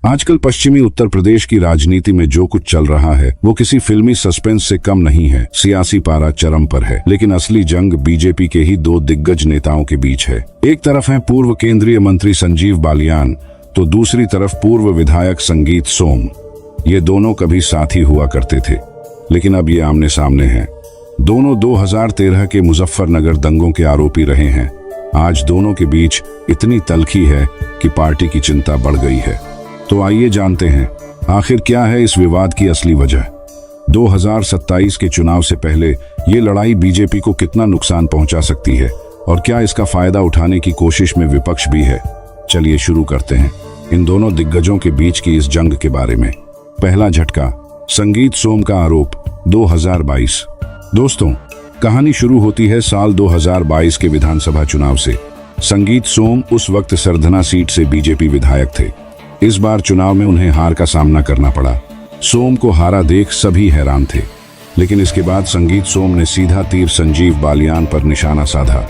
आजकल पश्चिमी उत्तर प्रदेश की राजनीति में जो कुछ चल रहा है वो किसी फिल्मी सस्पेंस से कम नहीं है। सियासी पारा चरम पर है, लेकिन असली जंग बीजेपी के ही दो दिग्गज नेताओं के बीच है। एक तरफ है पूर्व केंद्रीय मंत्री संजीव बालियान, तो दूसरी तरफ पूर्व विधायक संगीत सोम। ये दोनों कभी साथ ही हुआ करते थे, लेकिन अब ये आमने सामने हैं। दोनों 2013 के मुजफ्फरनगर दंगों के आरोपी रहे हैं। आज दोनों के बीच इतनी तल्खी है कि पार्टी की चिंता बढ़ गई है। तो आइए जानते हैं आखिर क्या है इस विवाद की असली वजह। 2027 के चुनाव से पहले ये लड़ाई बीजेपी को कितना नुकसान पहुंचा सकती है और क्या इसका फायदा उठाने की कोशिश में विपक्ष भी है। चलिए शुरू करते हैं इन दोनों दिग्गजों के बीच की इस जंग के बारे में। पहला झटका, संगीत सोम का आरोप 2022। दोस्तों, कहानी शुरू होती है साल 2022 के विधानसभा चुनाव से। संगीत सोम उस वक्त सरधना सीट से बीजेपी विधायक थे। इस बार चुनाव में उन्हें हार का सामना करना पड़ा। सोम को हारा देख सभी हैरान थे, लेकिन इसके बाद संगीत सोम ने सीधा तीर संजीव बालियान पर निशाना साधा।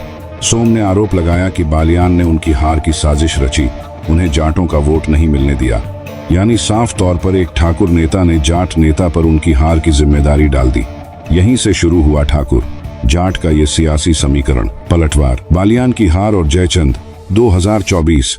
सोम ने आरोप लगाया कि बालियान ने उनकी हार की साजिश रची, उन्हें जाटों का वोट नहीं मिलने दिया। यानी साफ तौर पर एक ठाकुर नेता ने जाट नेता पर उनकी हार की जिम्मेदारी डाल दी। यहीं से शुरू हुआ ठाकुर जाट का ये सियासी समीकरण। पलटवार, बालियान की हार और जयचंद 2024।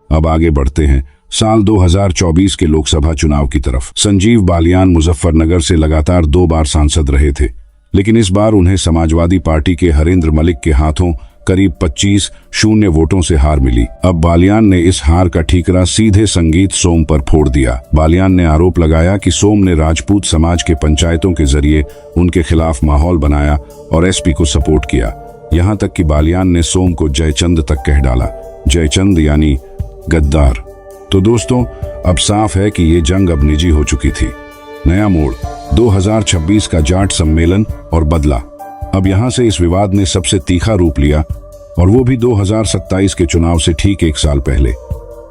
अब आगे बढ़ते हैं साल 2024 के लोकसभा चुनाव की तरफ। संजीव बालियान मुजफ्फरनगर से लगातार 2 बार सांसद रहे थे, लेकिन इस बार उन्हें समाजवादी पार्टी के हरेंद्र मलिक के हाथों करीब 25-0 वोटों से हार मिली। अब बालियान ने इस हार का ठीकरा सीधे संगीत सोम पर फोड़ दिया। बालियान ने आरोप लगाया कि सोम ने राजपूत समाज के पंचायतों के जरिए उनके खिलाफ माहौल बनाया और एसपी को सपोर्ट किया। यहाँ तक कि बालियान ने सोम को जयचंद तक कह डाला। जयचंद यानी गद्दार। तो दोस्तों, अब साफ है कि ये जंग अब निजी हो चुकी थी। नया मोड़, 2026 का जाट सम्मेलन और बदला। अब यहां से इस विवाद ने सबसे तीखा रूप लिया, और वो भी 2027 के चुनाव से ठीक 1 साल पहले।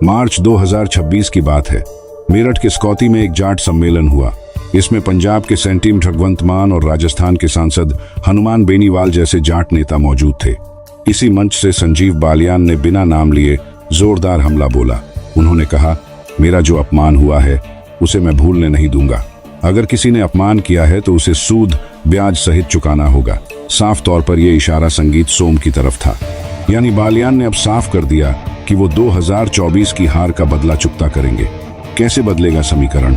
मार्च 2026 की बात है। मेरठ के स्कौती में एक जाट सम्मेलन हुआ। इसमें पंजाब के सेंटीम ठगवंत मान और राजस्थान के सांसद हनुमान बेनीवाल जैसे जाट नेता मौजूद थे। इसी मंच से संजीव बालियान ने बिना नाम लिए जोरदार हमला बोला। उन्होंने कहा, मेरा जो अपमान हुआ है उसे मैं भूलने नहीं दूंगा। अगर किसी ने अपमान किया है तो उसे सूद ब्याज सहित चुकाना होगा। साफ तौर पर यह इशारा संगीत सोम की तरफ था। यानी बालियान ने अब साफ कर दिया कि वो 2024 की हार का बदला चुकता करेंगे। कैसे बदलेगा समीकरण?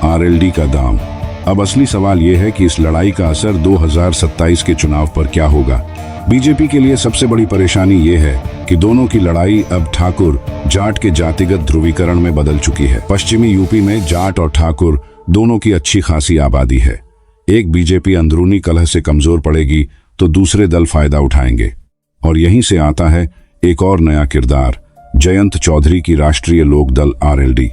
आरएलडी का दाम। अब असली सवाल यह है कि इस लड़ाई का असर 2027 के चुनाव पर क्या होगा। बीजेपी के लिए सबसे बड़ी परेशानी यह है कि दोनों की लड़ाई अब ठाकुर जाट के जातिगत ध्रुवीकरण में बदल चुकी है। पश्चिमी यूपी में जाट और ठाकुर दोनों की अच्छी खासी आबादी है। एक बीजेपी अंदरूनी कलह से कमजोर पड़ेगी तो दूसरे दल फायदा उठाएंगे। और यहीं से आता है एक और नया किरदार, जयंत चौधरी की राष्ट्रीय लोकदल आरएलडी।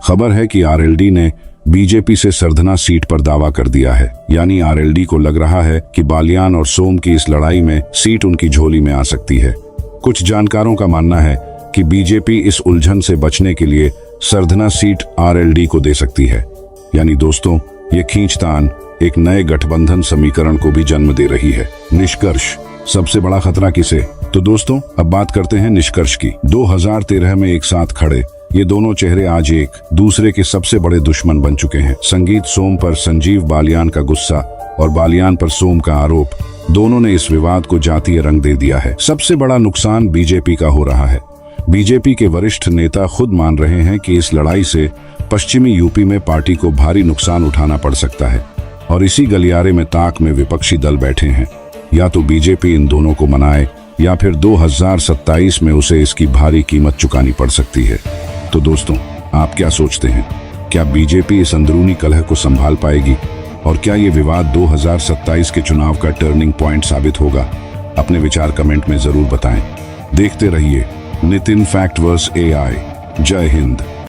खबर है कि आरएलडी ने बीजेपी से सरधना सीट पर दावा कर दिया है। यानी आरएलडी को लग रहा है कि बालियान और सोम की इस लड़ाई में सीट उनकी झोली में आ सकती है। कुछ जानकारों का मानना है कि बीजेपी इस उलझन से बचने के लिए सरधना सीट आरएलडी को दे सकती है। यानी दोस्तों, ये खींचतान एक नए गठबंधन समीकरण को भी जन्म दे रही है। निष्कर्ष, सबसे बड़ा खतरा किसे? तो दोस्तों, अब बात करते हैं निष्कर्ष की। 2013 में एक साथ खड़े ये दोनों चेहरे आज एक दूसरे के सबसे बड़े दुश्मन बन चुके हैं। संगीत सोम पर संजीव बालियान का गुस्सा और बालियान पर सोम का आरोप, दोनों ने इस विवाद को जातीय रंग दे दिया है। सबसे बड़ा नुकसान बीजेपी का हो रहा है। बीजेपी के वरिष्ठ नेता खुद मान रहे हैं कि इस लड़ाई से पश्चिमी यूपी में पार्टी को भारी नुकसान उठाना पड़ सकता है, और इसी गलियारे में ताक में विपक्षी दल बैठे हैं। या तो बीजेपी इन दोनों को मनाए या फिर 2027 में उसे इसकी भारी कीमत चुकानी पड़ सकती है। तो दोस्तों, आप क्या सोचते हैं? क्या बीजेपी इस अंदरूनी कलह को संभाल पाएगी, और क्या ये विवाद 2027 के चुनाव का टर्निंग पॉइंट साबित होगा? अपने विचार कमेंट में जरूर बताएं। देखते रहिए नितिन फैक्ट वर्स AI। जय हिंद।